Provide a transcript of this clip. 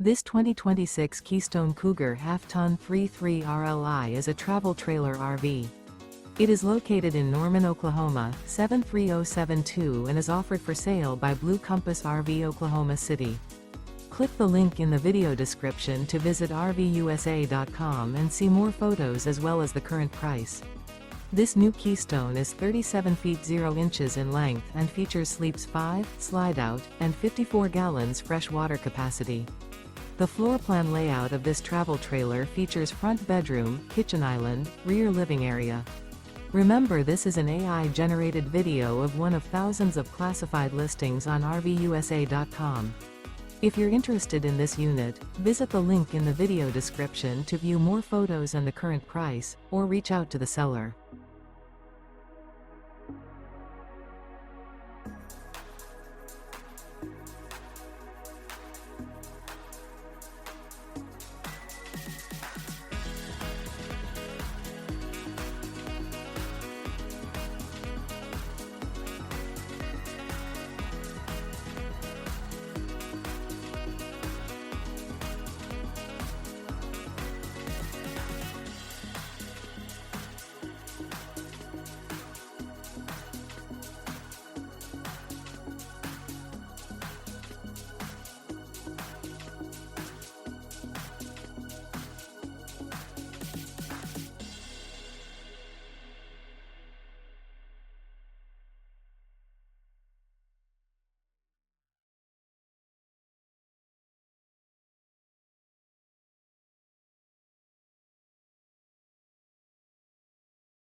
This 2026 Keystone Cougar Half-Ton 3.3 RLI is a travel trailer RV. It is located in Norman, Oklahoma, 73072 and is offered for sale by Blue Compass RV Oklahoma City. Click the link in the video description to visit RVUSA.com and see more photos as well as the current price. This new Keystone is 37 feet 0 inches in length and features sleeps 5, slide-out, and 54 gallons fresh water capacity. The floor plan layout of this travel trailer features front bedroom, kitchen island, rear living area. Remember, this is an AI-generated video of one of thousands of classified listings on RVUSA.com. If you're interested in this unit, visit the link in the video description to view more photos and the current price, or reach out to the seller.